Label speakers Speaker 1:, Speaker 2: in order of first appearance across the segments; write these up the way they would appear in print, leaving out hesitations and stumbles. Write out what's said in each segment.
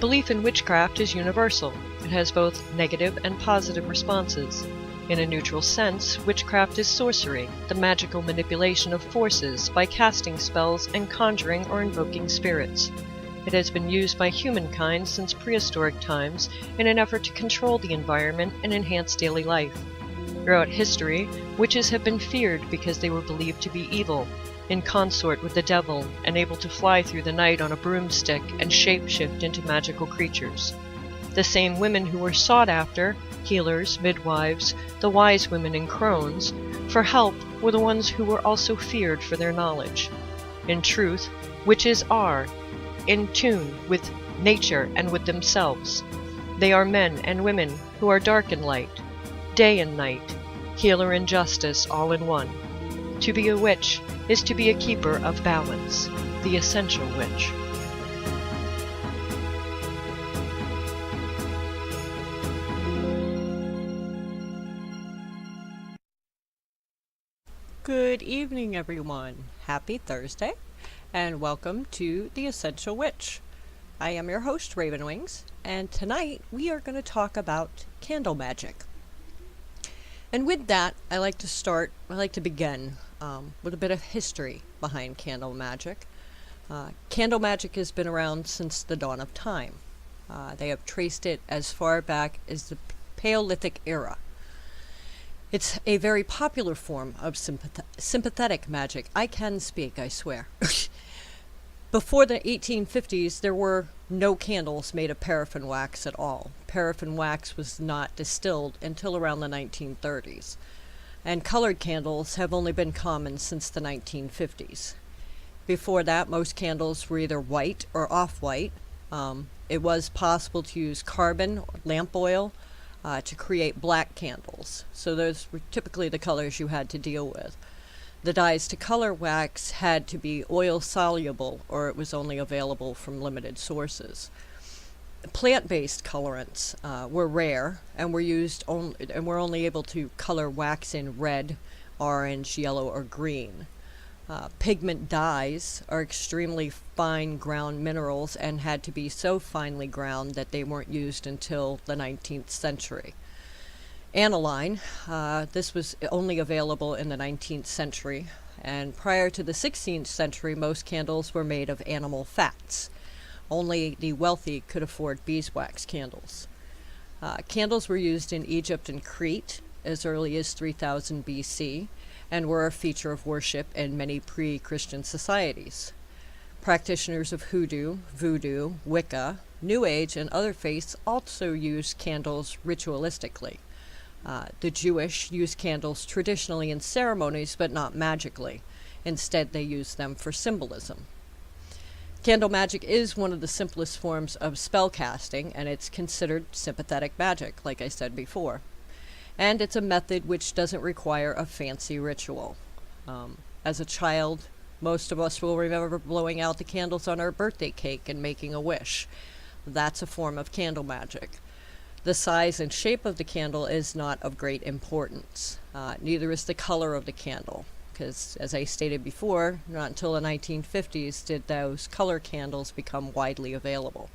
Speaker 1: Belief in witchcraft is universal. It has both negative and positive responses. In a neutral sense, witchcraft is sorcery, the magical manipulation of forces by casting spells and conjuring or invoking spirits. It has been used by humankind since prehistoric times in an effort to control the environment and enhance daily life. Throughout history, witches have been feared because they were believed to be evil, in consort with the devil, and able to fly through the night on a broomstick and shape-shift into magical creatures. The same women who were sought after, healers, midwives, the wise women and crones, for help were the ones who were also feared for their knowledge. In truth, witches are in tune with nature and with themselves. They are men and women who are dark and light, day and night, healer and justice all in one. To be a witch is to be a keeper of balance, the essential witch.
Speaker 2: Good evening, everyone. Happy Thursday, and welcome to The Essential Witch. I am your host, Ravenwings, and tonight we are going to talk about Candle Magick. And with that, I like to begin with a bit of history behind Candle Magick. Candle Magick has been around since the dawn of time. They have traced it as far back as the Paleolithic era. It's a very popular form of sympathetic magic. I can speak, I swear. Before the 1850s, there were no candles made of paraffin wax at all. Paraffin wax was not distilled until around the 1930s. And colored candles have only been common since the 1950s. Before that, most candles were either white or off-white. It was possible to use carbon or lamp oil to create black candles. So those were typically the colors you had to deal with. The dyes to color wax had to be oil soluble, or it was only available from limited sources. Plant-based colorants were rare and were only able to color wax in red, orange, yellow, or green. Pigment dyes are extremely fine ground minerals and had to be so finely ground that they weren't used until the 19th century. Aniline, this was only available in the 19th century, and prior to the 16th century, most candles were made of animal fats. Only the wealthy could afford beeswax candles. Candles were used in Egypt and Crete as early as 3000 BC and were a feature of worship in many pre-Christian societies. Practitioners of hoodoo, voodoo, Wicca, New Age, and other faiths also used candles ritualistically. The Jewish used candles traditionally in ceremonies, but not magically. Instead, they used them for symbolism. Candle magic is one of the simplest forms of spell casting, and it's considered sympathetic magic, like I said before. And it's a method which doesn't require a fancy ritual. As a child, most of us will remember blowing out the candles on our birthday cake and making a wish. That's a form of candle magic. The size and shape of the candle is not of great importance. Neither is the color of the candle, because as I stated before, not until the 1950s did those color candles become widely available.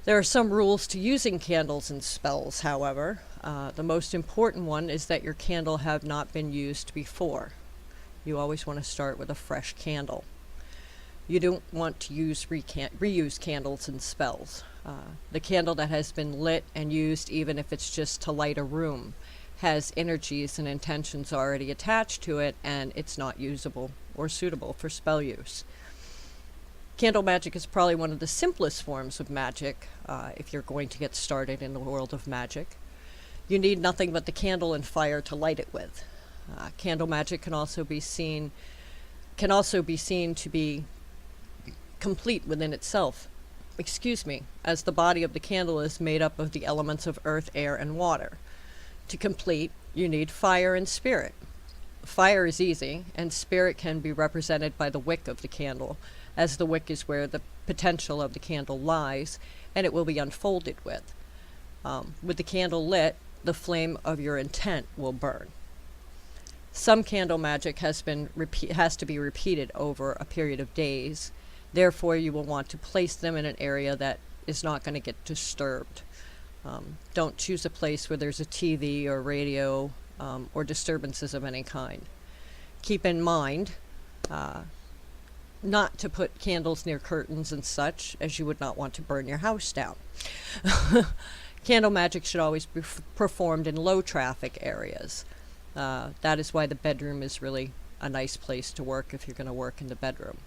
Speaker 2: There are some rules to using candles in spells, however. The most important one is that your candle have not been used before. You always want to start with a fresh candle. You don't want to use reuse candles in spells. The candle that has been lit and used, even if it's just to light a room, has energies and intentions already attached to it, and it's not usable or suitable for spell use. Candle magic is probably one of the simplest forms of magic if you're going to get started in the world of magic. You need nothing but the candle and fire to light it with. Candle magic can also be seen to be complete within itself. As the body of the candle is made up of the elements of earth, air, and water. To complete, you need fire and spirit. Fire is easy, and spirit can be represented by the wick of the candle, as the wick is where the potential of the candle lies, and it will be unfolded with. With the candle lit, the flame of your intent will burn. Some candle magic has to be repeated over a period of days. Therefore, you will want to place them in an area that is not going to get disturbed. Don't choose a place where there's a TV or radio or disturbances of any kind. Keep in mind not to put candles near curtains and such, as you would not want to burn your house down. Candle magic should always be performed in low traffic areas. That is why the bedroom is really a nice place to work if you're going to work in the bedroom.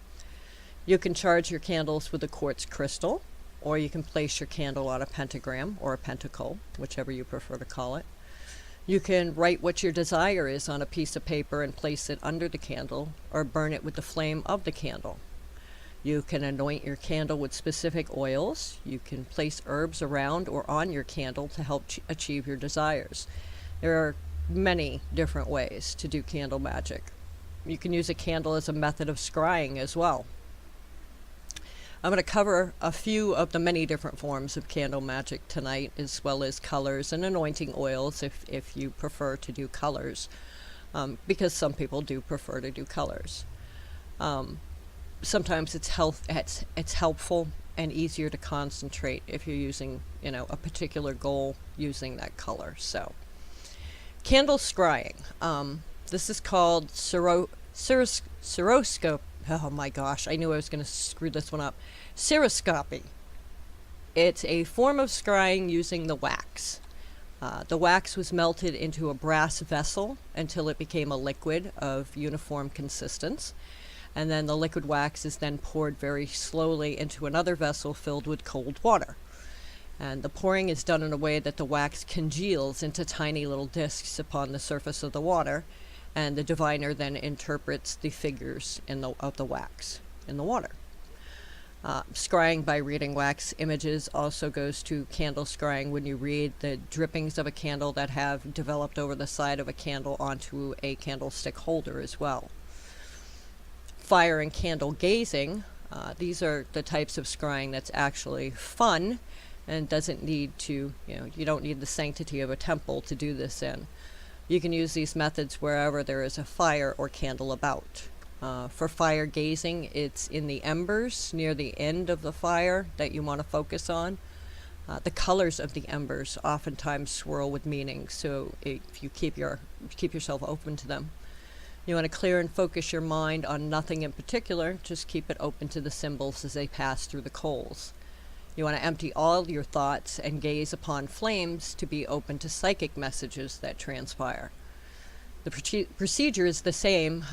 Speaker 2: You can charge your candles with a quartz crystal, or you can place your candle on a pentagram or a pentacle, whichever you prefer to call it. You can write what your desire is on a piece of paper and place it under the candle, or burn it with the flame of the candle. You can anoint your candle with specific oils. You can place herbs around or on your candle to help achieve your desires. There are many different ways to do candle magic. You can use a candle as a method of scrying as well. I'm going to cover a few of the many different forms of candle magic tonight, as well as colors and anointing oils if you prefer to do colors, because some people do prefer to do colors. Sometimes it's helpful and easier to concentrate if you're using, a particular goal using that color. So, candle scrying. This is called Ceroscope. Oh my gosh, I knew I was going to screw this one up. Ceroscopy. It's a form of scrying using the wax. The wax was melted into a brass vessel until it became a liquid of uniform consistence. And then the liquid wax is then poured very slowly into another vessel filled with cold water. And the pouring is done in a way that the wax congeals into tiny little discs upon the surface of the water, and the diviner then interprets the figures of the wax in the water. Scrying by reading wax images also goes to candle scrying when you read the drippings of a candle that have developed over the side of a candle onto a candlestick holder as well. Fire and candle gazing, these are the types of scrying that's actually fun and doesn't need to, you don't need the sanctity of a temple to do this in. You can use these methods wherever there is a fire or candle about. For fire gazing, it's in the embers near the end of the fire that you want to focus on. The colors of the embers oftentimes swirl with meaning, so if you keep yourself open to them. You want to clear and focus your mind on nothing in particular, just keep it open to the symbols as they pass through the coals. You want to empty all your thoughts and gaze upon flames to be open to psychic messages that transpire. The procedure is the same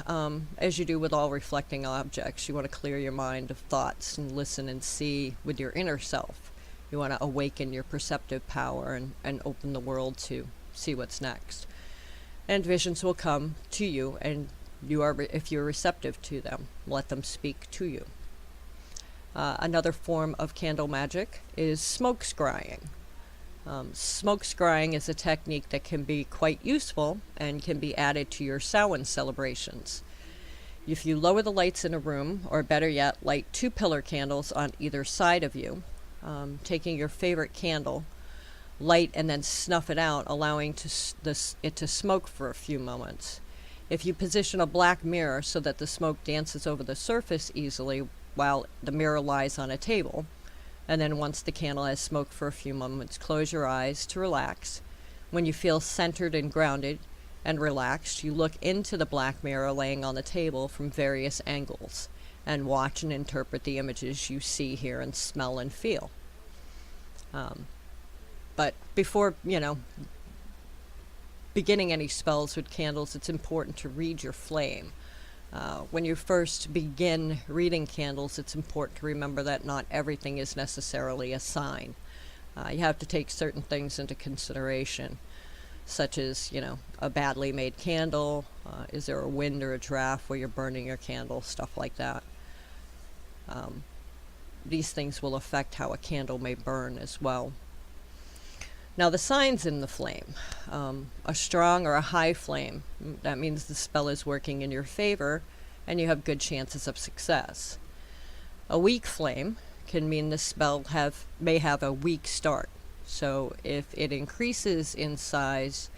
Speaker 2: as you do with all reflecting objects. You want to clear your mind of thoughts and listen and see with your inner self. You want to awaken your perceptive power and open the world to see what's next. And visions will come to you, and if you're receptive to them, let them speak to you. Another form of candle magic is smoke scrying. Smoke scrying is a technique that can be quite useful and can be added to your Samhain celebrations. If you lower the lights in a room, or better yet, light 2 pillar candles on either side of you, taking your favorite candle, light and then snuff it out, allowing it to smoke for a few moments. If you position a black mirror so that the smoke dances over the surface easily while the mirror lies on a table, and then once the candle has smoked for a few moments, close your eyes to relax. When you feel centered and grounded and relaxed, you look into the black mirror laying on the table from various angles and watch and interpret the images you see, hear, and smell and feel. But before, beginning any spells with candles, it's important to read your flame. When you first begin reading candles, it's important to remember that not everything is necessarily a sign. You have to take certain things into consideration, such as, a badly made candle, is there a wind or a draft where you're burning your candle, stuff like that. These things will affect how a candle may burn as well. Now, the signs in the flame. A strong or a high flame, that means the spell is working in your favor and you have good chances of success. A weak flame can mean the spell may have a weak start. So if it increases in size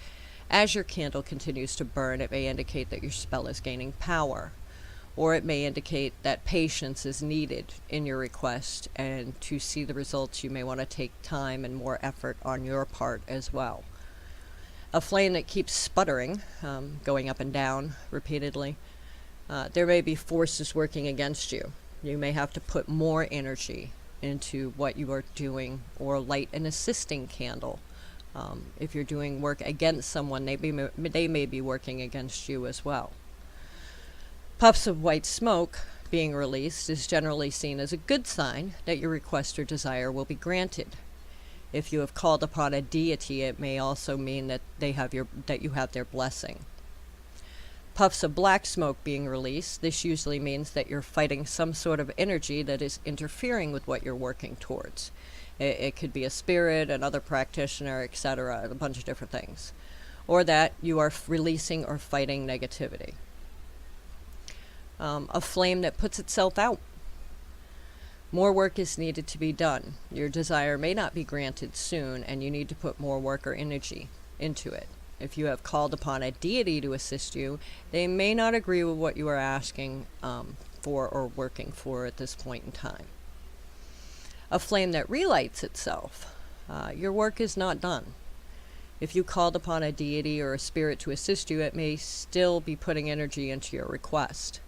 Speaker 2: as your candle continues to burn, it may indicate that your spell is gaining power. or it may indicate that patience is needed in your request, and to see the results you may want to take time and more effort on your part as well. A flame that keeps sputtering, going up and down repeatedly, there may be forces working against you. You may have to put more energy into what you are doing, or light an assisting candle. If you're doing work against someone, they may be working against you as well. Puffs of white smoke being released is generally seen as a good sign that your request or desire will be granted. If you have called upon a deity, it may also mean that you have their blessing. Puffs of black smoke being released, this usually means that you're fighting some sort of energy that is interfering with what you're working towards. It could be a spirit, another practitioner, etc., a bunch of different things. Or that you are releasing or fighting negativity. A flame that puts itself out. More work is needed to be done. Your desire may not be granted soon, and you need to put more work or energy into it. If you have called upon a deity to assist you, they may not agree with what you are asking for or working for at this point in time. A flame that relights itself. Your work is not done. If you called upon a deity or a spirit to assist you, it may still be putting energy into your request.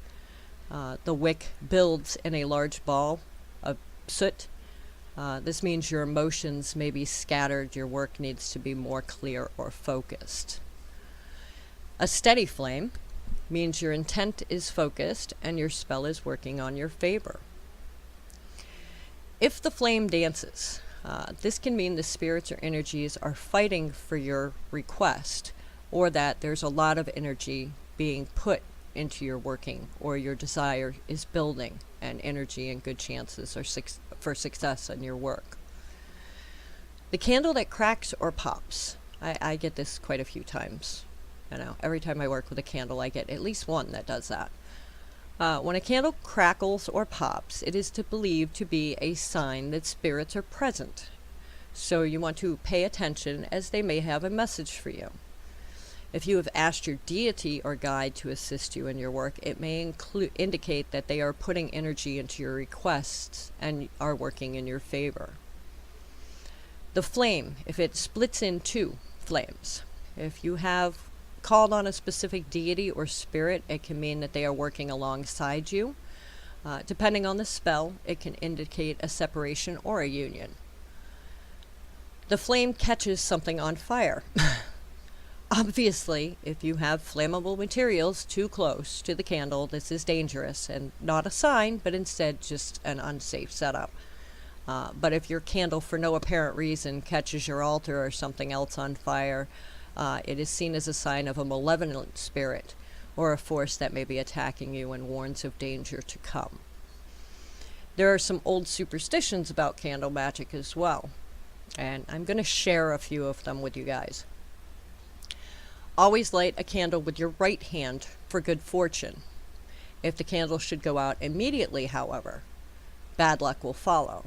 Speaker 2: The wick builds in a large ball of soot. This means your emotions may be scattered. Your work needs to be more clear or focused. A steady flame means your intent is focused and your spell is working on your favor. If the flame dances, this can mean the spirits or energies are fighting for your request, or that there's a lot of energy being put into your working, or your desire is building, and energy and good chances are for success in your work. The candle that cracks or pops. I get this quite a few times. Every time I work with a candle, I get at least one that does that. When a candle crackles or pops, it is believed to be a sign that spirits are present. So you want to pay attention, as they may have a message for you. If you have asked your deity or guide to assist you in your work, it may indicate that they are putting energy into your requests and are working in your favor. The flame, if it splits in two flames, if you have called on a specific deity or spirit, it can mean that they are working alongside you. Depending on the spell, it can indicate a separation or a union. The flame catches something on fire. Obviously, if you have flammable materials too close to the candle, this is dangerous and not a sign, but instead just an unsafe setup. But if your candle, for no apparent reason, catches your altar or something else on fire, it is seen as a sign of a malevolent spirit or a force that may be attacking you and warns of danger to come. There are some old superstitions about candle magic as well, and I'm going to share a few of them with you guys. Always light a candle with your right hand for good fortune. If the candle should go out immediately, however, bad luck will follow.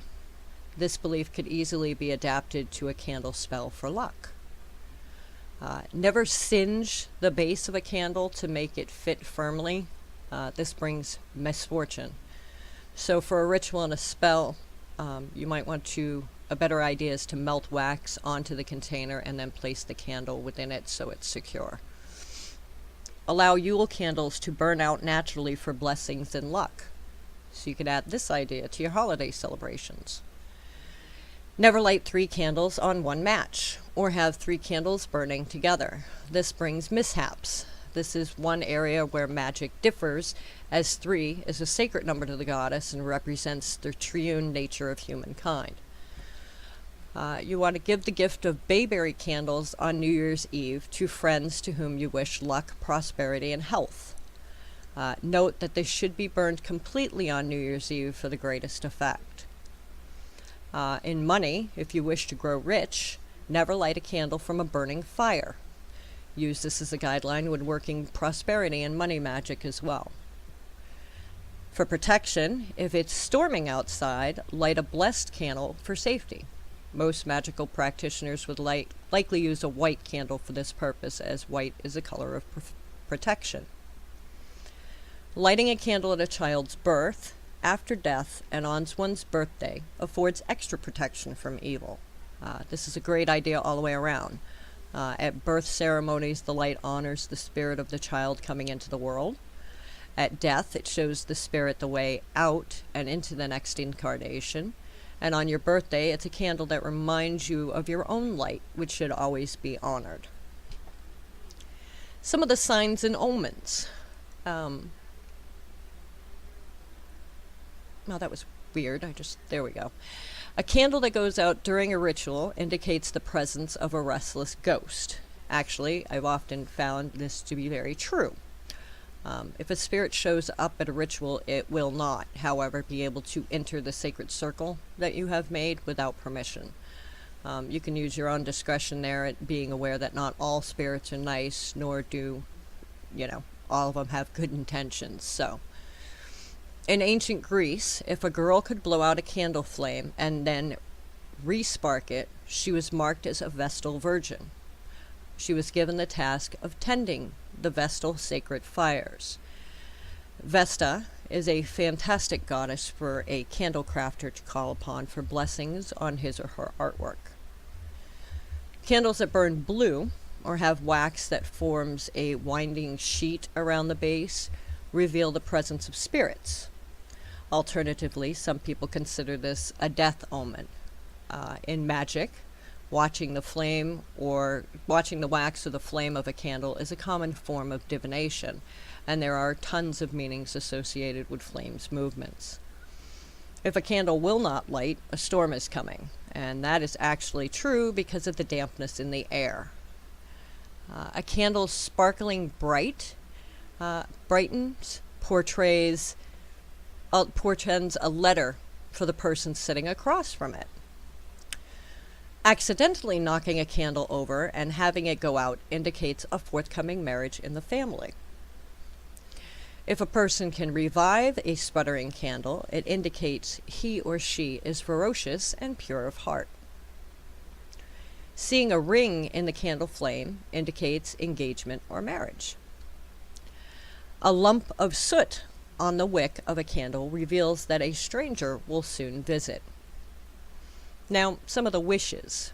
Speaker 2: This belief could easily be adapted to a candle spell for luck. Never singe the base of a candle to make it fit firmly. This brings misfortune. So for a ritual and a spell, you might want to, a better idea is to melt wax onto the container and then place the candle within it so it's secure. Allow Yule candles to burn out naturally for blessings and luck. So you could add this idea to your holiday celebrations. Never light 3 candles on one match, or have 3 candles burning together. This brings mishaps. This is one area where magic differs, as 3 is a sacred number to the goddess and represents the triune nature of humankind. You want to give the gift of bayberry candles on New Year's Eve to friends to whom you wish luck, prosperity, and health. Note that this should be burned completely on New Year's Eve for the greatest effect. In money, if you wish to grow rich, never light a candle from a burning fire. Use this as a guideline when working prosperity and money magic as well. For protection, if it's storming outside, light a blessed candle for safety. Most magical practitioners would likely use a white candle for this purpose, as white is a color of protection. Lighting a candle at a child's birth, after death, and on one's birthday affords extra protection from evil. This is a great idea all the way around. At birth ceremonies, the light honors the spirit of the child coming into the world. At death, it shows the spirit the way out and into the next incarnation. And on your birthday, it's a candle that reminds you of your own light, which should always be honored. Some of the signs and omens. Oh, that was weird. There we go. A candle that goes out during a ritual indicates the presence of a restless ghost. Actually, I've often found this to be very true. If a spirit shows up at a ritual, it will not, however, be able to enter the sacred circle that you have made without permission. You can use your own discretion there at being aware that not all spirits are nice, nor do, all of them have good intentions. So, in ancient Greece, if a girl could blow out a candle flame and then re-spark it, she was marked as a Vestal virgin. She was given the task of tending the Vestal sacred fires. Vesta is a fantastic goddess for a candle crafter to call upon for blessings on his or her artwork. Candles that burn blue or have wax that forms a winding sheet around the base reveal the presence of spirits. Alternatively, some people consider this a death omen. In magic, watching the flame or watching the wax or the flame of a candle is a common form of divination, and there are tons of meanings associated with flames' movements. If a candle will not light, a storm is coming, and that is actually true because of the dampness in the air. A candle sparkling bright brightens, portends a letter for the person sitting across from it. Accidentally knocking a candle over and having it go out indicates a forthcoming marriage in the family. If a person can revive a sputtering candle, it indicates he or she is ferocious and pure of heart. Seeing a ring in the candle flame indicates engagement or marriage. A lump of soot on the wick of a candle reveals that a stranger will soon visit. Now, some of the wishes.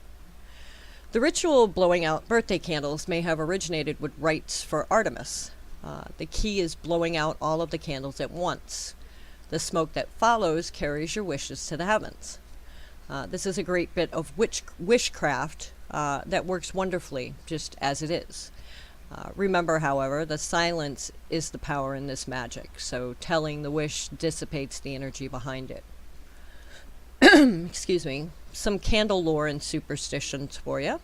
Speaker 2: The ritual of blowing out birthday candles may have originated with rites for Artemis. The key is blowing out all of the candles at once. The smoke that follows carries your wishes to the heavens. This is a great bit of wishcraft that works wonderfully just as it is. Remember, however, the silence is the power in this magic, so telling the wish dissipates the energy behind it. Excuse me. Some candle lore and superstitions for you.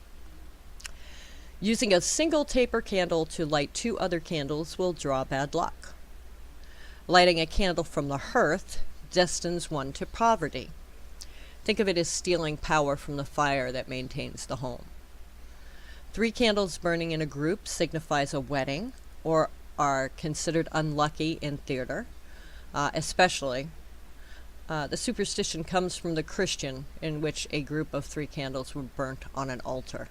Speaker 2: Using a single taper candle to light 2 other candles will draw bad luck. Lighting a candle from the hearth destines one to poverty. Think of it as stealing power from the fire that maintains the home. 3 candles burning in a group signifies a wedding or are considered unlucky in theater, especially. The superstition comes from the Christian, in which a group of 3 candles were burnt on an altar.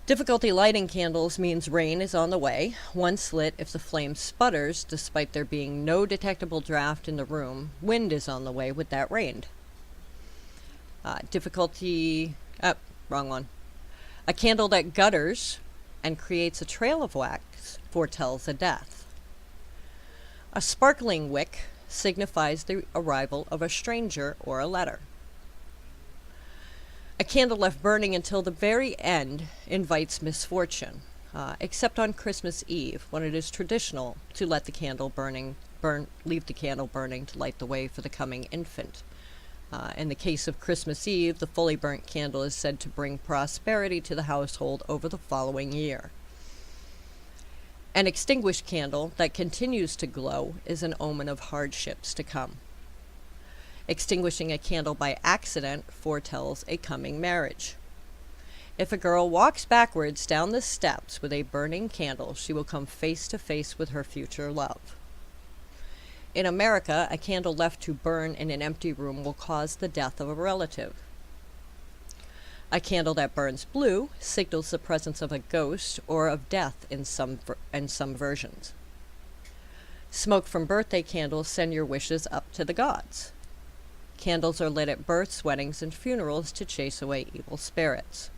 Speaker 2: Difficulty lighting candles means rain is on the way. Once lit, if the flame sputters, despite there being no detectable draft in the room, wind is on the way with that rain. Wrong one. A candle that gutters and creates a trail of wax foretells a death. A sparkling wick signifies the arrival of a stranger or a letter. A candle left burning until the very end invites misfortune, except on Christmas Eve, when it is traditional to let the candle leave the candle burning to light the way for the coming infant. In the case of Christmas Eve, the fully burnt candle is said to bring prosperity to the household over the following year. An extinguished candle that continues to glow is an omen of hardships to come. Extinguishing a candle by accident foretells a coming marriage. If a girl walks backwards down the steps with a burning candle, she will come face to face with her future love. In America, a candle left to burn in an empty room will cause the death of a relative. A candle that burns blue signals the presence of a ghost or of death in some versions. Smoke from birthday candles send your wishes up to the gods. Candles are lit at births, weddings, and funerals to chase away evil spirits.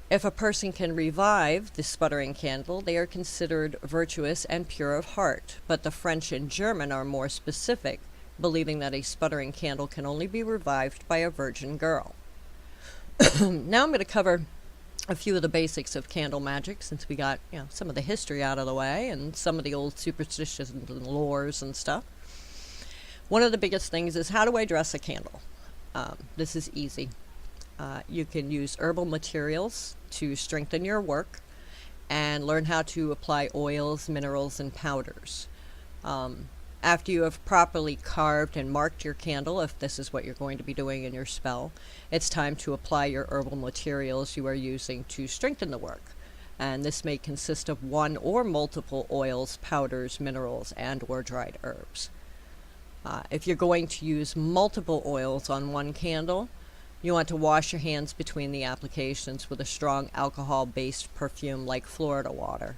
Speaker 2: If a person can revive the sputtering candle, they are considered virtuous and pure of heart, but the French and German are more specific, believing that a sputtering candle can only be revived by a virgin girl. Now I'm going to cover a few of the basics of candle magic, since we got some of the history out of the way and some of the old superstitions and lores and stuff. One of the biggest things is, how do I dress a candle? This is easy. You can use herbal materials to strengthen your work and learn how to apply oils, minerals, and powders. After you have properly carved and marked your candle, if this is what you're going to be doing in your spell, it's time to apply your herbal materials you are using to strengthen the work. And this may consist of one or multiple oils, powders, minerals, and or dried herbs. If you're going to use multiple oils on one candle, you want to wash your hands between the applications with a strong alcohol-based perfume like Florida water.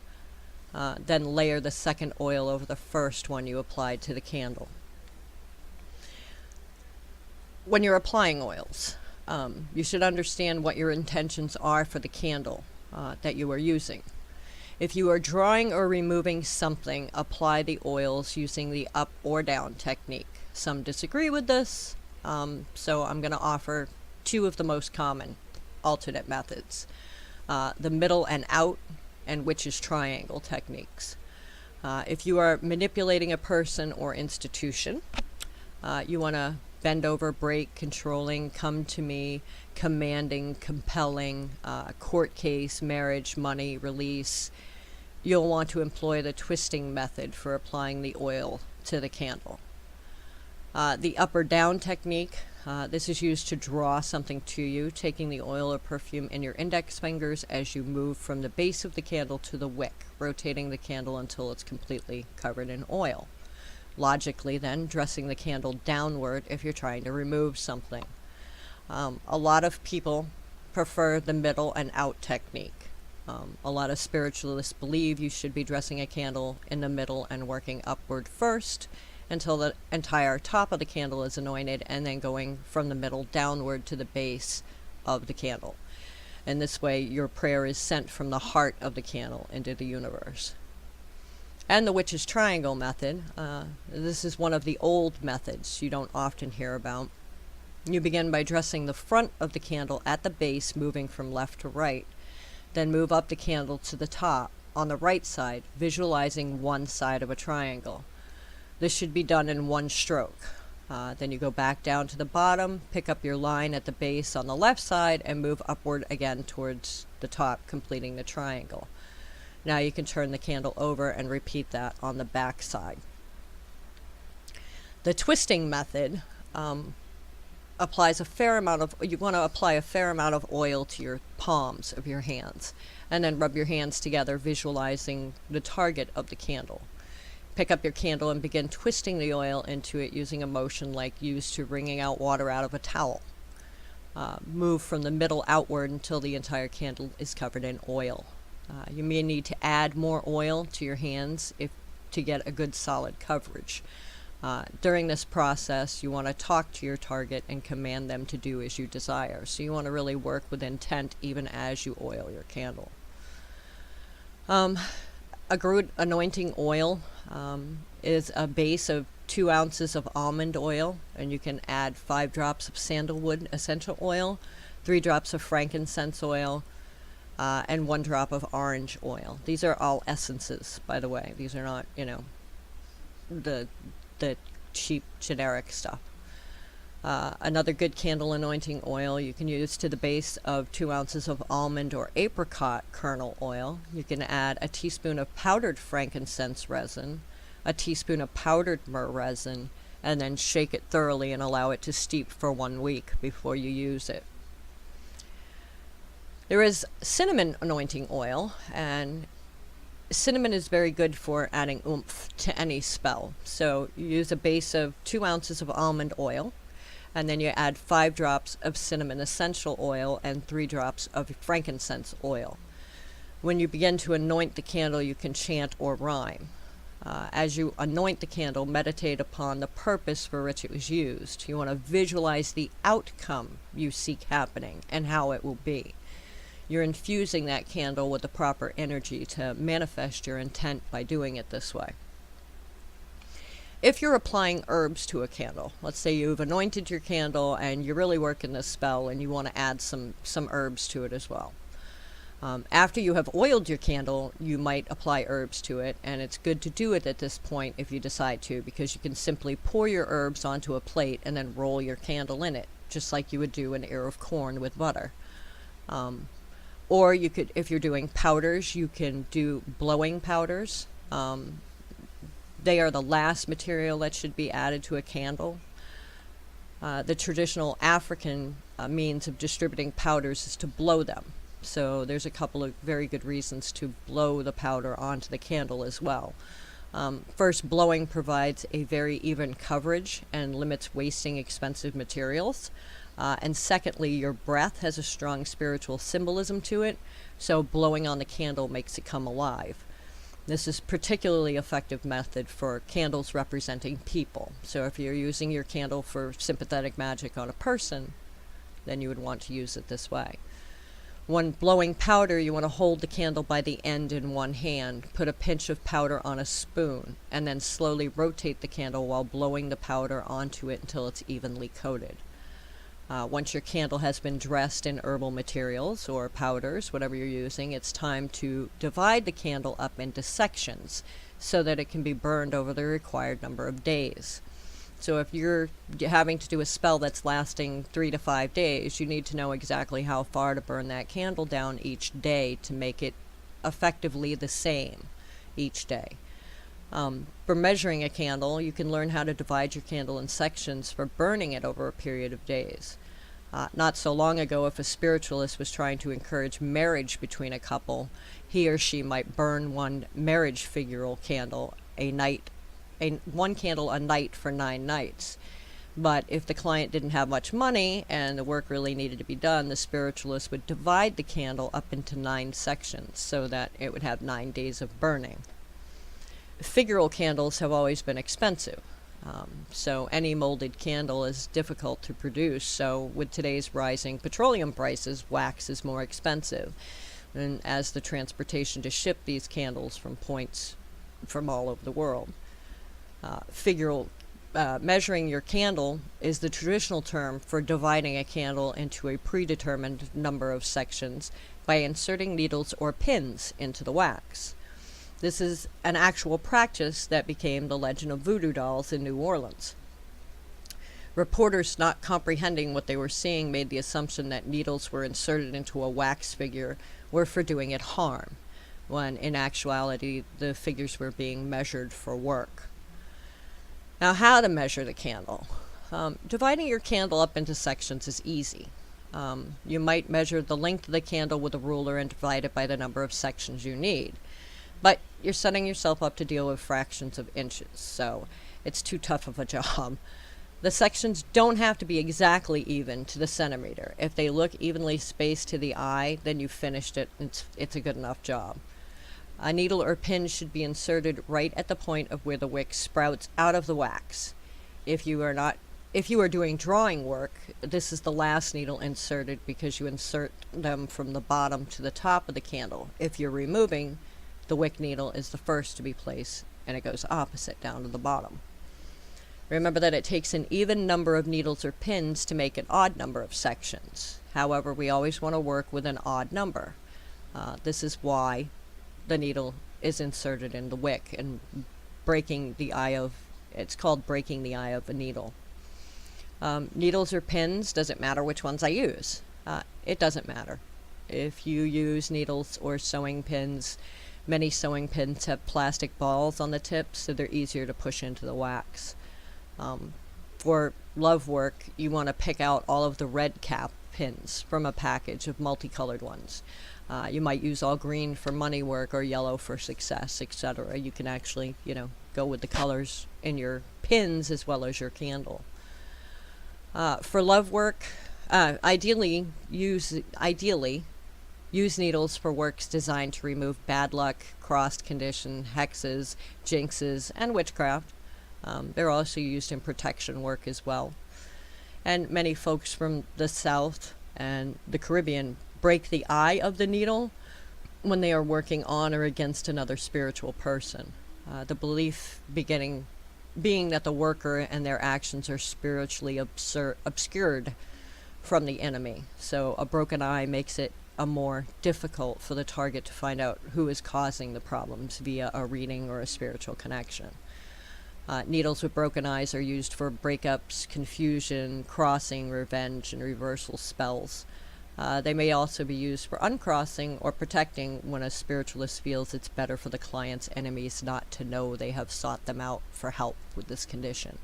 Speaker 2: Then layer the second oil over the first one you applied to the candle. When you're applying oils, you should understand what your intentions are for the candle that you are using. If you are drawing or removing something, apply the oils using the up or down technique. Some disagree with this, so I'm going to offer two of the most common alternate methods. The middle and out and witch's triangle techniques. If you are manipulating a person or institution, you want to bend over, break, controlling, come to me, commanding, compelling, court case, marriage, money, release. You'll want to employ the twisting method for applying the oil to the candle. The up or down technique, this is used to draw something to you, taking the oil or perfume in your index fingers as you move from the base of the candle to the wick, rotating the candle until it's completely covered in oil. Logically then, dressing the candle downward if you're trying to remove something. A lot of people prefer the middle and out technique. A lot of spiritualists believe you should be dressing a candle in the middle and working upward first until the entire top of the candle is anointed, and then going from the middle downward to the base of the candle. And this way your prayer is sent from the heart of the candle into the universe. And the witch's triangle method, this is one of the old methods you don't often hear about. You begin by dressing the front of the candle at the base, moving from left to right. Then move up the candle to the top on the right side, visualizing one side of a triangle. This should be done in one stroke. Then you go back down to the bottom, pick up your line at the base on the left side, and move upward again towards the top, completing the triangle. Now you can turn the candle over and repeat that on the back side. The twisting method applies a fair amount of, you want to apply a fair amount of oil to your palms of your hands, and then rub your hands together, visualizing the target of the candle. Pick up your candle and begin twisting the oil into it using a motion like used to wringing out water out of a towel. Move from the middle outward until the entire candle is covered in oil. You may need to add more oil to your hands to get a good solid coverage. During this process, you want to talk to your target and command them to do as you desire. So you want to really work with intent even as you oil your candle. A good anointing oil is a base of 2 ounces of almond oil, and you can add 5 drops of sandalwood essential oil, 3 drops of frankincense oil, and 1 drop of orange oil. These are all essences, by the way. These are not, the cheap generic stuff. Another good candle anointing oil you can use to the base of 2 ounces of almond or apricot kernel oil. You can add a teaspoon of powdered frankincense resin, a teaspoon of powdered myrrh resin, and then shake it thoroughly and allow it to steep for 1 week before you use it. There is cinnamon anointing oil, and cinnamon is very good for adding oomph to any spell. So you use a base of 2 ounces of almond oil, and then you add 5 drops of cinnamon essential oil and 3 drops of frankincense oil. When you begin to anoint the candle, you can chant or rhyme. As you anoint the candle, meditate upon the purpose for which it was used. You want to visualize the outcome you seek happening and how it will be. You're infusing that candle with the proper energy to manifest your intent by doing it this way. If you're applying herbs to a candle, let's say you've anointed your candle and you're really working this spell and you want to add some herbs to it as well. After you have oiled your candle, you might apply herbs to it, and it's good to do it at this point if you decide to, because you can simply pour your herbs onto a plate and then roll your candle in it, just like you would do an ear of corn with butter. Or you could, if you're doing powders, you can do blowing powders. They are the last material that should be added to a candle. The traditional African means of distributing powders is to blow them. So there's a couple of very good reasons to blow the powder onto the candle as well. First, blowing provides a very even coverage and limits wasting expensive materials. And secondly, your breath has a strong spiritual symbolism to it, so blowing on the candle makes it come alive. This is a particularly effective method for candles representing people. So if you're using your candle for sympathetic magic on a person, then you would want to use it this way. When blowing powder, you want to hold the candle by the end in one hand, put a pinch of powder on a spoon, and then slowly rotate the candle while blowing the powder onto it until it's evenly coated. Once your candle has been dressed in herbal materials or powders, whatever you're using, it's time to divide the candle up into sections so that it can be burned over the required number of days. So if you're having to do a spell that's lasting 3 to 5 days, you need to know exactly how far to burn that candle down each day to make it effectively the same each day. For measuring a candle, you can learn how to divide your candle in sections for burning it over a period of days. Not so long ago, if a spiritualist was trying to encourage marriage between a couple, he or she might burn one marriage figural candle one candle a night for 9 nights. But if the client didn't have much money and the work really needed to be done, the spiritualist would divide the candle up into 9 sections so that it would have 9 days of burning. Figural candles have always been expensive, so any molded candle is difficult to produce. So with today's rising petroleum prices, wax is more expensive, and as the transportation to ship these candles from points from all over the world. Measuring your candle is the traditional term for dividing a candle into a predetermined number of sections by inserting needles or pins into the wax. This is an actual practice that became the legend of voodoo dolls in New Orleans. Reporters, not comprehending what they were seeing, made the assumption that needles were inserted into a wax figure were for doing it harm, when in actuality the figures were being measured for work. Now, how to measure the candle. Dividing your candle up into sections is easy. You might measure the length of the candle with a ruler and divide it by the number of sections you need. But you're setting yourself up to deal with fractions of inches, so it's too tough of a job. The sections don't have to be exactly even to the centimeter. If they look evenly spaced to the eye, then you've finished it. It's a good enough job. A needle or pin should be inserted right at the point of where the wick sprouts out of the wax. If you are doing drawing work, this is the last needle inserted because you insert them from the bottom to the top of the candle. If you're removing, the wick needle is the first to be placed, and it goes opposite down to the bottom. Remember that it takes an even number of needles or pins to make an odd number of sections. However, we always want to work with an odd number. This is why the needle is inserted in the wick and it's called breaking the eye of a needle. Needles or pins, doesn't matter which ones I use. It doesn't matter. If you use needles or sewing pins, many sewing pins have plastic balls on the tips, so they're easier to push into the wax. For love work, you want to pick out all of the red cap pins from a package of multicolored ones. You might use all green for money work or yellow for success, etc. You can actually, go with the colors in your pins as well as your candle. For love work, ideally use needles for works designed to remove bad luck, crossed condition, hexes, jinxes, and witchcraft. They're also used in protection work as well. And many folks from the South and the Caribbean break the eye of the needle when they are working on or against another spiritual person. The belief being that the worker and their actions are spiritually obscured from the enemy. So a broken eye makes it more difficult for the target to find out who is causing the problems via a reading or a spiritual connection. Needles with broken eyes are used for breakups, confusion, crossing, revenge, and reversal spells. They may also be used for uncrossing or protecting when a spiritualist feels it's better for the client's enemies not to know they have sought them out for help with this condition.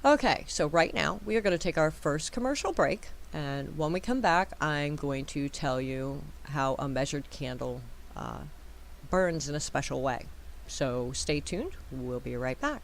Speaker 2: Okay, so right now we are going to take our first commercial break, and when we come back, I'm going to tell you how a measured candle burns in a special way. So stay tuned, we'll be right back.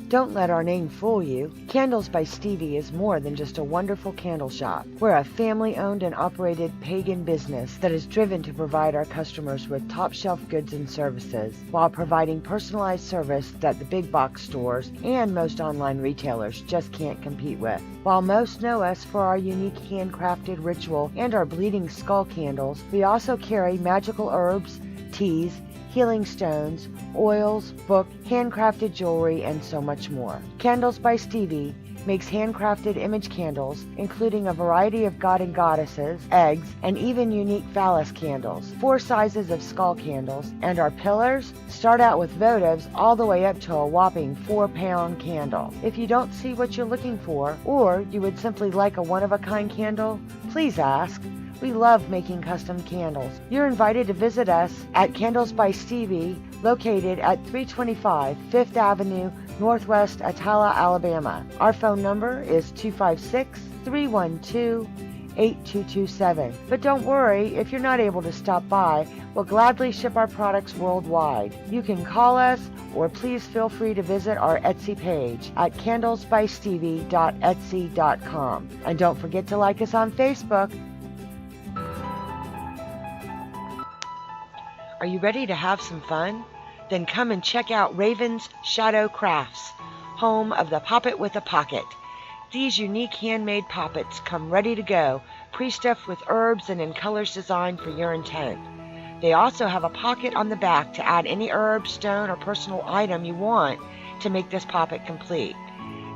Speaker 3: Don't let our name fool you. Candles by Stevie is more than just a wonderful candle shop. We're a family-owned and operated pagan business that is driven to provide our customers with top-shelf goods and services while providing personalized service that the big box stores and most online retailers just can't compete with. While most know us for our unique handcrafted ritual and our bleeding skull candles, we also carry magical herbs, teas, healing stones, oils, book, handcrafted jewelry, and so much more. Candles by Stevie makes handcrafted image candles, including a variety of god and goddesses, eggs, and even unique phallus candles, 4 sizes of skull candles, and our pillars start out with votives all the way up to a whopping 4-pound candle. If you don't see what you're looking for, or you would simply like a one-of-a-kind candle, please ask. We love making custom candles. You're invited to visit us at Candles by Stevie, located at 325 5th Avenue, Northwest Atala, Alabama. Our phone number is 256-312-8227. But don't worry, if you're not able to stop by, we'll gladly ship our products worldwide. You can call us, or please feel free to visit our Etsy page at candlesbystevie.etsy.com. And don't forget to like us on Facebook. Are you ready to have some fun? Then come and check out Raven's Shadow Crafts, home of the Poppet with a Pocket. These unique handmade poppets come ready to go, pre-stuffed with herbs and in colors designed for your intent. They also have a pocket on the back to add any herb, stone, or personal item you want to make this poppet complete.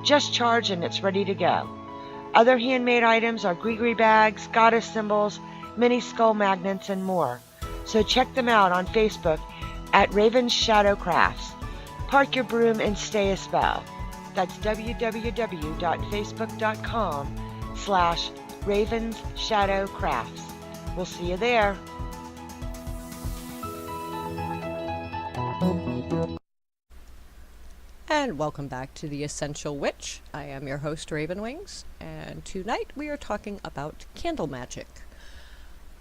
Speaker 3: Just charge and it's ready to go. Other handmade items are gree bags, goddess symbols, mini skull magnets, and more. So check them out on Facebook at Raven's Shadow Crafts. Park your broom and stay a spell. That's www.facebook.com/Raven's Shadow Crafts. We'll see you there.
Speaker 2: And welcome back to The Essential Witch. I am your host, Ravenwings, and tonight we are talking about Candle Magick.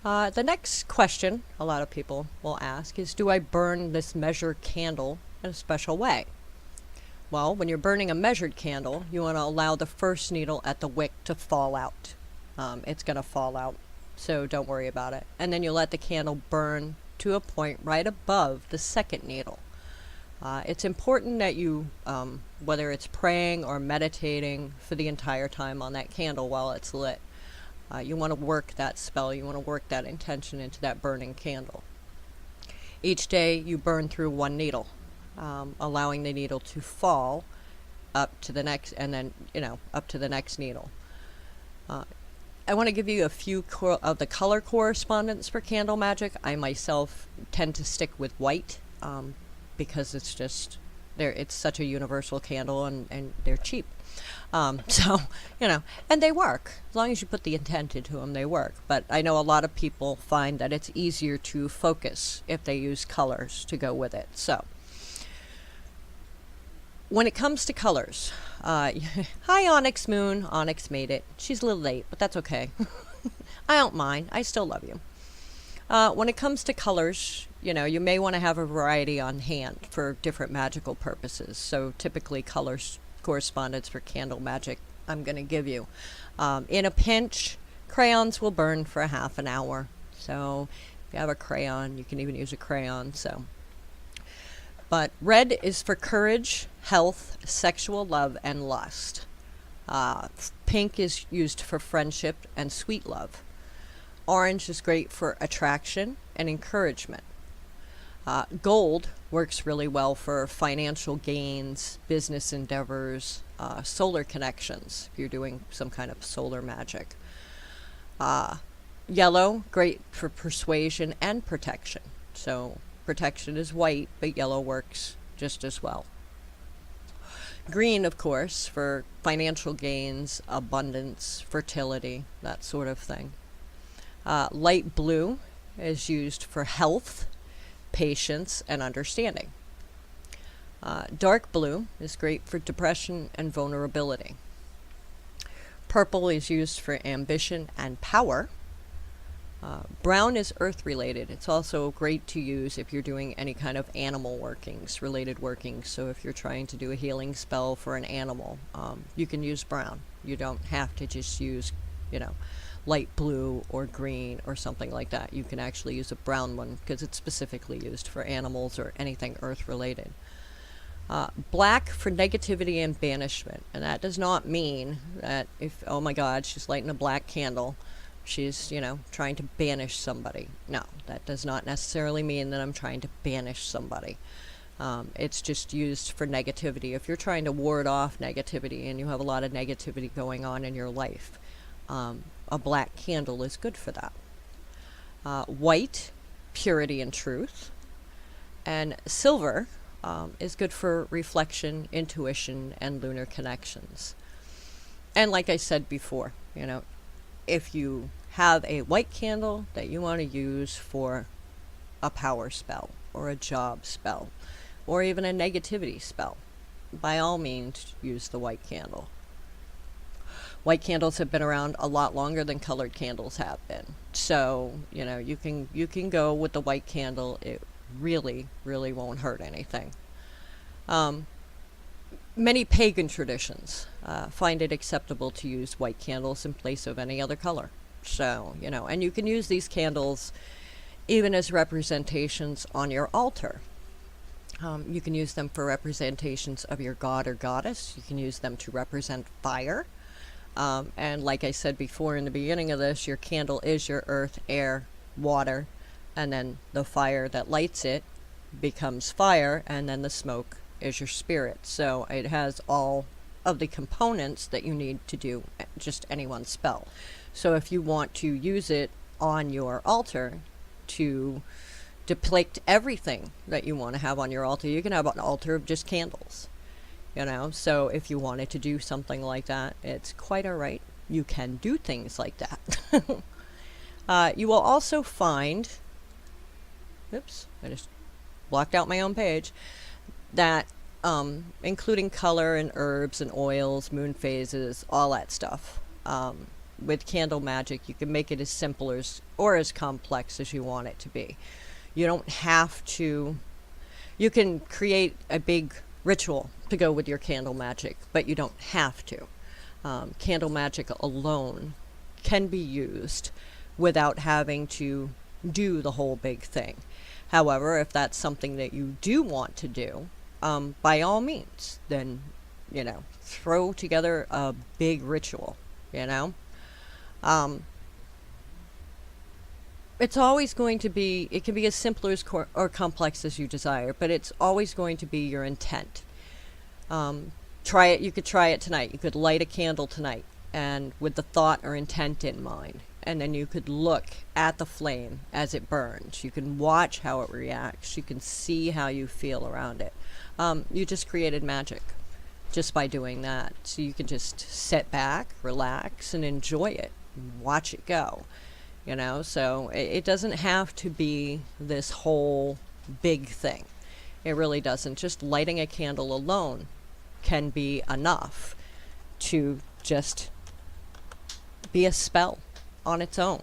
Speaker 2: The next question a lot of people will ask is, do I burn this measured candle in a special way? Well, when you're burning a measured candle, you want to allow the first needle at the wick to fall out. It's going to fall out, so don't worry about it. And then you let the candle burn to a point right above the second needle. It's important that you, whether it's praying or meditating for the entire time on that candle while it's lit, you want to work that spell, you want to work that intention into that burning candle. Each day you burn through one needle, allowing the needle to fall up to the next, and then, up to the next needle. I want to give you a few of the color correspondence for Candle Magick. I myself tend to stick with white, because it's just, it's such a universal candle, and they're cheap. So, and they work. As long as you put the intent into them, they work. But I know a lot of people find that it's easier to focus if they use colors to go with it. So, when it comes to colors, hi Onyx Moon. Onyx made it. She's a little late, but that's okay. I don't mind. I still love you. When it comes to colors, you may want to have a variety on hand for different magical purposes. So typically colors correspondence for Candle Magick I'm going to give you. In a pinch, crayons will burn for half an hour. So if you have a crayon, you can even use a crayon. But red is for courage, health, sexual love, and lust. Pink is used for friendship and sweet love. Orange is great for attraction and encouragement. Gold works really well for financial gains, business endeavors, solar connections, if you're doing some kind of solar magic. Yellow, great for persuasion and protection. So protection is white, but yellow works just as well. Green, of course, for financial gains, abundance, fertility, that sort of thing. Light blue is used for health, patience, and understanding. Dark blue is great for depression and vulnerability. Purple is used for ambition and power. Brown is earth related. It's also great to use if you're doing any kind of animal workings, related workings. So if you're trying to do a healing spell for an animal, you can use brown. You don't have to just use, light blue or green or something like that. You can actually use a brown one because it's specifically used for animals or anything earth related. Black for negativity and banishment. And that does not mean that if, oh my God, she's lighting a black candle, she's, trying to banish somebody. No, that does not necessarily mean that I'm trying to banish somebody. It's just used for negativity. If you're trying to ward off negativity and you have a lot of negativity going on in your life, a black candle is good for that. White, purity and truth. And silver is good for reflection, intuition, and lunar connections. And like I said before, if you have a white candle that you want to use for a power spell or a job spell or even a negativity spell, by all means use the white candle. White candles have been around a lot longer than colored candles have been. So, you can go with the white candle. It really, really won't hurt anything. Many pagan traditions find it acceptable to use white candles in place of any other color. So, and you can use these candles even as representations on your altar. You can use them for representations of your god or goddess. You can use them to represent fire. And like I said before in the beginning of this, your candle is your earth, air, water, and then the fire that lights it becomes fire, and then the smoke is your spirit. So it has all of the components that you need to do just any one spell. So if you want to use it on your altar to depict everything that you want to have on your altar, you can have an altar of just candles. So if you wanted to do something like that, it's quite all right. You can do things like that. You will also find, oops, I just blocked out my own page, that including color and herbs and oils, moon phases, all that stuff. With Candle Magick, you can make it as simple as or as complex as you want it to be. You don't have to, you can create a big ritual to go with your Candle Magick, but you don't have to. Candle Magick alone can be used without having to do the whole big thing. However, if that's something that you do want to do, by all means, then, throw together a big ritual, It's always going to be, it can be as simple as or complex as you desire, but it's always going to be your intent. Try it, you could try it tonight. You could light a candle tonight, and with the thought or intent in mind. And then you could look at the flame as it burns. You can watch how it reacts. You can see how you feel around it. You just created magic just by doing that. So you can just sit back, relax, and enjoy it. And watch it go. So it doesn't have to be this whole big thing. It really doesn't. Just lighting a candle alone can be enough to just be a spell on its own.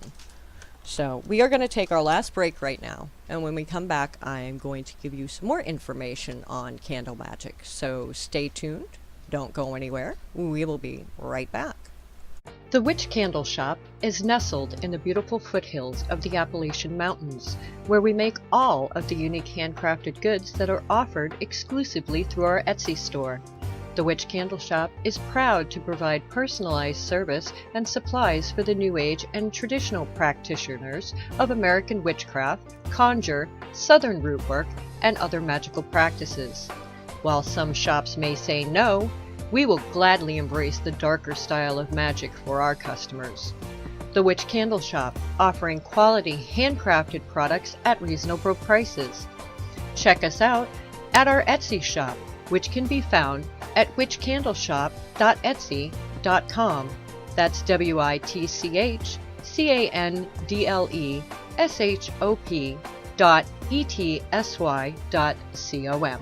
Speaker 2: So we are going to take our last break right now, and when we come back, I'm going to give you some more information on Candle Magick. So stay tuned Don't go anywhere. We will be right back.
Speaker 1: The Witch Candle Shop is nestled in the beautiful foothills of the Appalachian Mountains, where we make all of the unique handcrafted goods that are offered exclusively through our Etsy store. The Witch Candle Shop is proud to provide personalized service and supplies for the New Age and traditional practitioners of American witchcraft, conjure, southern root work, and other magical practices. While some shops may say no, we will gladly embrace the darker style of magic for our customers. The Witch Candle Shop, offering quality handcrafted products at reasonable prices. Check us out at our Etsy shop, which can be found at witchcandleshop.etsy.com. That's witchcandleshop.etsy.com.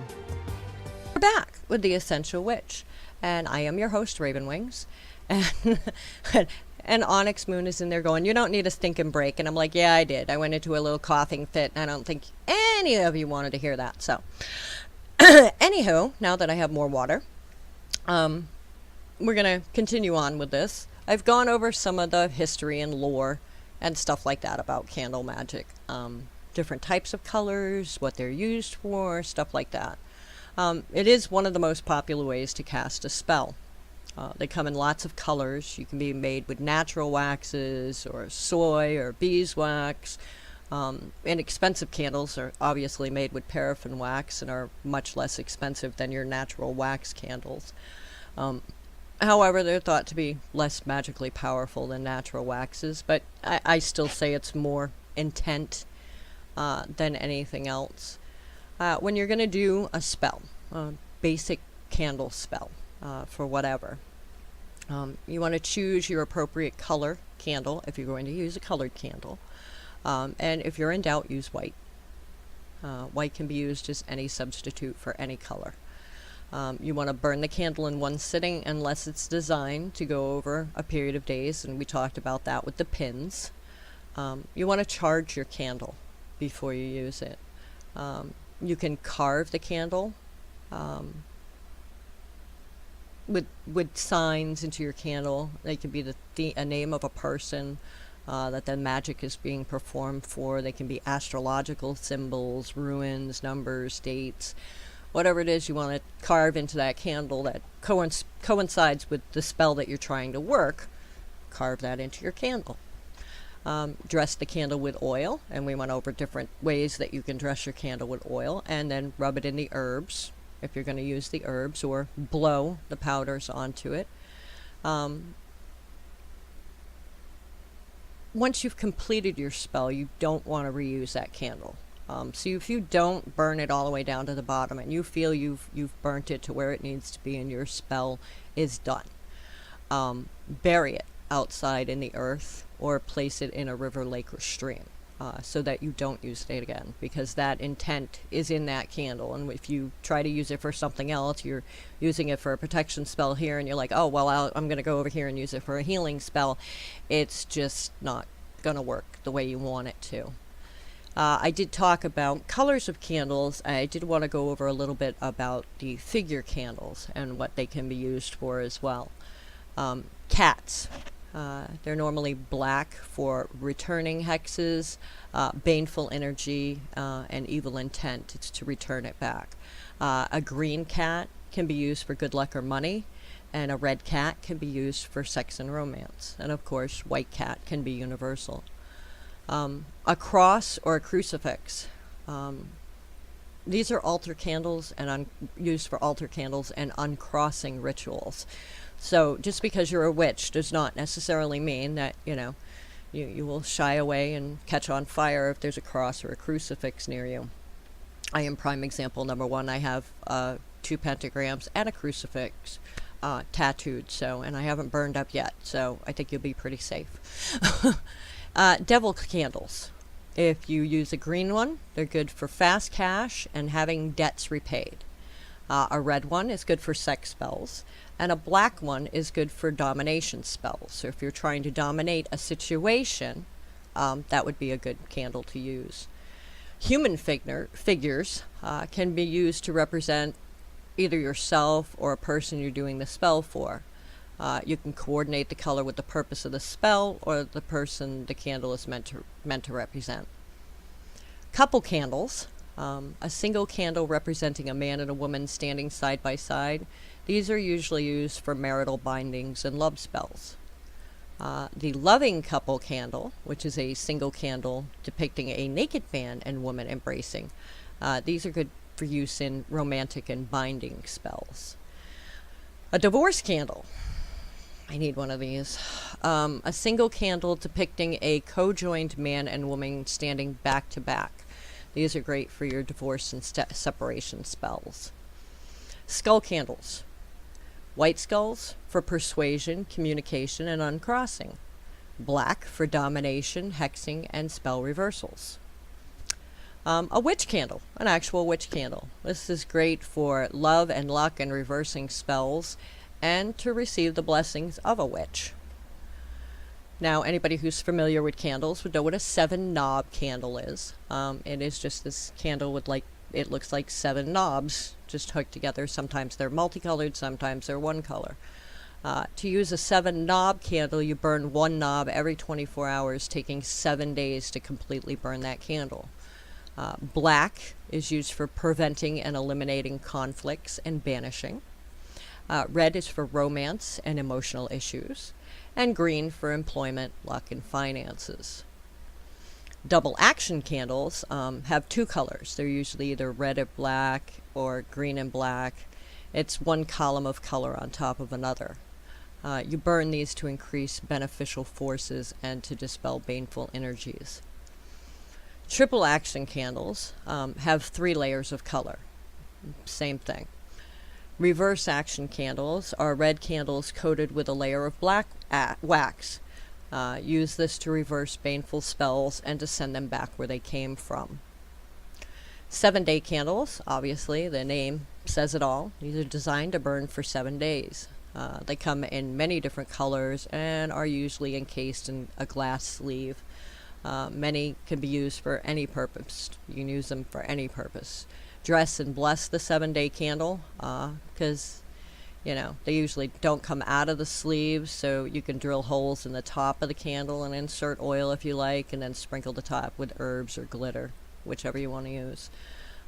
Speaker 2: We're back with The Essential Witch, and I am your host, Ravenwings. And Onyx Moon is in there going, you don't need a stinking break. And I'm like, yeah, I did. I went into a little coughing fit, and I don't think any of you wanted to hear that. So, anywho, now that I have more water, we're going to continue on with this. I've gone over some of the history and lore and stuff like that about candle magic. Different types of colors, what they're used for, stuff like that. It is one of the most popular ways to cast a spell. They come in lots of colors. You can be made with natural waxes or soy or beeswax. Inexpensive candles are obviously made with paraffin wax and are much less expensive than your natural wax candles. However, they're thought to be less magically powerful than natural waxes, but I still say it's more intent than anything else. When you're going to do a spell, a basic candle spell for whatever, you want to choose your appropriate color candle if you're going to use a colored candle. And if you're in doubt, use white. White can be used as any substitute for any color. You want to burn the candle in one sitting unless it's designed to go over a period of days, and we talked about that with the pins. You want to charge your candle before you use it. You can carve the candle with signs into your candle. They can be a name of a person that the magic is being performed for. They can be astrological symbols, runes, numbers, dates, whatever it is you want to carve into that candle that coincides with the spell that you're trying to work. Carve that into your candle. Dress the candle with oil, and we went over different ways that you can dress your candle with oil, and then rub it in the herbs if you're going to use the herbs, or blow the powders onto it. Once you've completed your spell, you don't want to reuse that candle. So if you don't burn it all the way down to the bottom and you feel you've burnt it to where it needs to be and your spell is done, bury it outside in the earth or place it in a river, lake, or stream so that you don't use it again, because that intent is in that candle. And if you try to use it for something else, you're using it for a protection spell here and you're like, oh, well, I'm going to go over here and use it for a healing spell. It's just not going to work the way you want it to. I did talk about colors of candles. I did want to go over a little bit about the figure candles and what they can be used for as well. Cats. They're normally black for returning hexes, baneful energy, and evil intent. It's to return it back. A green cat can be used for good luck or money, and a red cat can be used for sex and romance. And of course, white cat can be universal. A cross or a crucifix. These are altar candles and used for altar candles and uncrossing rituals. So just because you're a witch does not necessarily mean that, you will shy away and catch on fire if there's a cross or a crucifix near you. I am prime example number one. I have 2 pentagrams and a crucifix tattooed, and I haven't burned up yet, so I think you'll be pretty safe. Devil candles. If you use a green one, they're good for fast cash and having debts repaid. A red one is good for sex spells, and a black one is good for domination spells. So if you're trying to dominate a situation, that would be a good candle to use. Human figures can be used to represent either yourself or a person you're doing the spell for. You can coordinate the color with the purpose of the spell or the person the candle is meant to represent. Couple candles, a single candle representing a man and a woman standing side by side. These are usually used for marital bindings and love spells. The loving couple candle, which is a single candle depicting a naked man and woman embracing. These are good for use in romantic and binding spells. A divorce candle. I need one of these. A single candle depicting a co-joined man and woman standing back to back. These are great for your divorce and separation spells. Skull candles. White skulls for persuasion, communication, and uncrossing. Black for domination, hexing, and spell reversals. A witch candle, an actual witch candle. This is great for love and luck and reversing spells, and to receive the blessings of a witch. Now, anybody who's familiar with candles would know what a 7-knob candle is. It is just this candle with it looks like 7 knobs just hooked together. Sometimes they're multicolored, sometimes they're one color. To use a 7-knob candle, you burn 1 knob every 24 hours, taking 7 days to completely burn that candle. Black is used for preventing and eliminating conflicts and banishing. Red is for romance and emotional issues. And green for employment, luck, and finances. Double action candles have 2 colors. They're usually either red and black or green and black. It's one column of color on top of another. You burn these to increase beneficial forces and to dispel baneful energies. Triple action candles have 3 layers of color. Same thing. Reverse action candles are red candles coated with a layer of black wax. Use this to reverse baneful spells and to send them back where they came from. 7-day candles, obviously, the name says it all. These are designed to burn for 7 days. They come in many different colors and are usually encased in a glass sleeve. Many can be used for any purpose. You can use them for any purpose. Dress and bless the 7-day candle, because they usually don't come out of the sleeves, so you can drill holes in the top of the candle and insert oil if you like, and then sprinkle the top with herbs or glitter, whichever you want to use.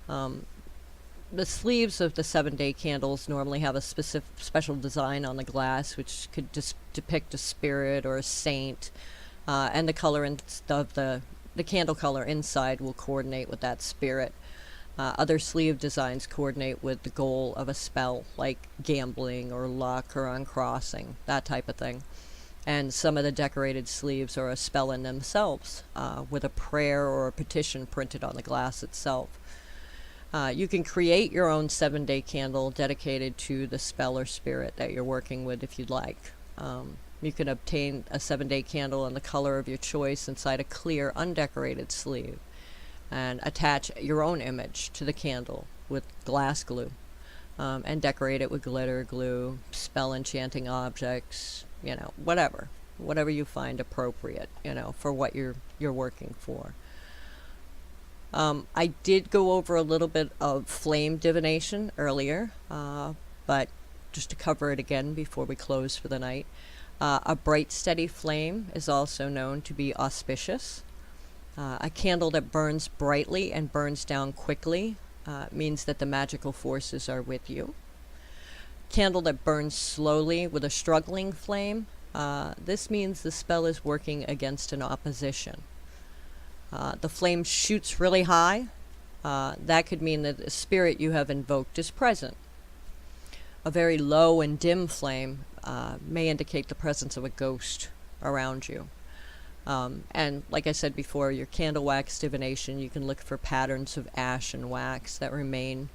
Speaker 2: The sleeves of the 7-day candles normally have a special design on the glass, which could depict a spirit or a saint, and the color of the candle color inside will coordinate with that spirit. Other sleeve designs coordinate with the goal of a spell, like gambling or luck or uncrossing, that type of thing. And some of the decorated sleeves are a spell in themselves, with a prayer or a petition printed on the glass itself. You can create your own 7-day candle dedicated to the spell or spirit that you're working with if you'd like. You can obtain a 7-day candle in the color of your choice inside a clear, undecorated sleeve, and attach your own image to the candle with glass glue, and decorate it with glitter, glue, spell enchanting objects, whatever you find appropriate, for what you're working for. I did go over a little bit of flame divination earlier, but just to cover it again before we close for the night. A bright, steady flame is also known to be auspicious. A candle that burns brightly and burns down quickly means that the magical forces are with you. Candle that burns slowly with a struggling flame, this means the spell is working against an opposition. The flame shoots really high. That could mean that the spirit you have invoked is present. A very low and dim flame may indicate the presence of a ghost around you. And like I said before, your candle wax divination, you can look for patterns of ash and wax that remain,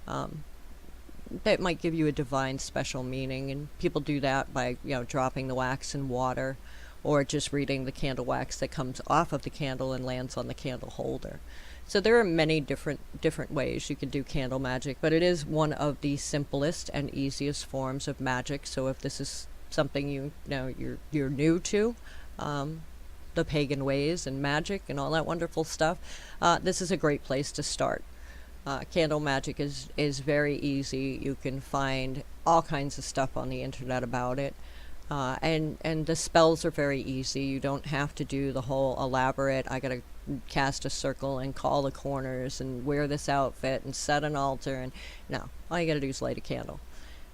Speaker 2: that might give you a divine special meaning. And people do that by, dropping the wax in water, or just reading the candle wax that comes off of the candle and lands on the candle holder. So there are many different ways you can do candle magic, but it is one of the simplest and easiest forms of magic. So if this is something you're new to, the pagan ways and magic and all that wonderful stuff, this is a great place to start. Candle Magick is very easy. You can find all kinds of stuff on the internet about it. And the spells are very easy. You don't have to do the whole elaborate, I gotta cast a circle and call the corners and wear this outfit and set an altar. And no, all you gotta do is light a candle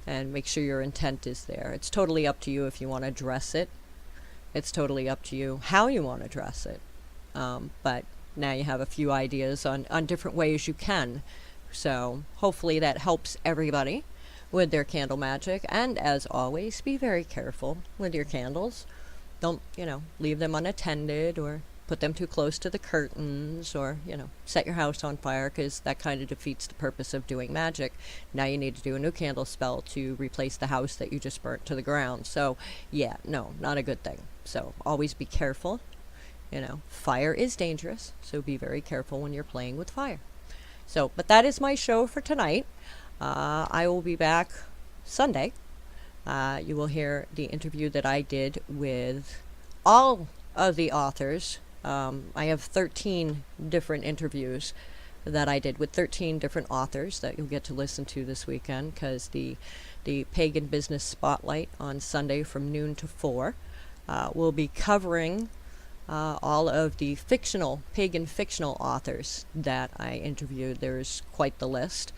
Speaker 2: and make sure your intent is there. It's totally up to you if you want to dress it. It's totally up to you how you want to dress it. But now you have a few ideas on different ways you can. So hopefully that helps everybody with their candle magic. And as always, be very careful with your candles. Don't, leave them unattended or put them too close to the curtains or, set your house on fire, because that kind of defeats the purpose of doing magic. Now you need to do a new candle spell to replace the house that you just burnt to the ground. So yeah, no, not a good thing. So always be careful. Fire is dangerous, so be very careful when you're playing with fire. So, but that is my show for tonight. I will be back Sunday. You will hear the interview that I did with all of the authors. I have 13 different interviews that I did with 13 different authors that you'll get to listen to this weekend, because the Pagan Business Spotlight on Sunday from noon to 4 will be covering all of the pagan fictional authors that I interviewed. There's quite the list.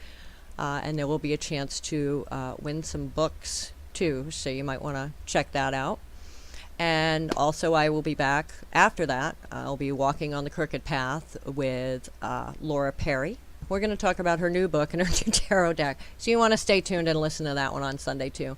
Speaker 2: And there will be a chance to win some books too, so you might want to check that out. And also I will be back after that. I'll be walking on the crooked path with Laura Perry. We're going to talk about her new book and her new tarot deck. So you want to stay tuned and listen to that one on Sunday too.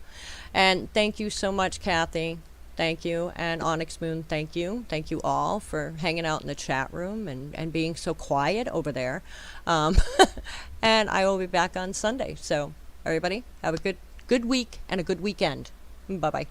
Speaker 2: And thank you so much, Kathy. Thank you. And Onyx Moon, thank you. Thank you all for hanging out in the chat room and being so quiet over there. And I will be back on Sunday. So everybody have a good week and a good weekend. Bye-bye.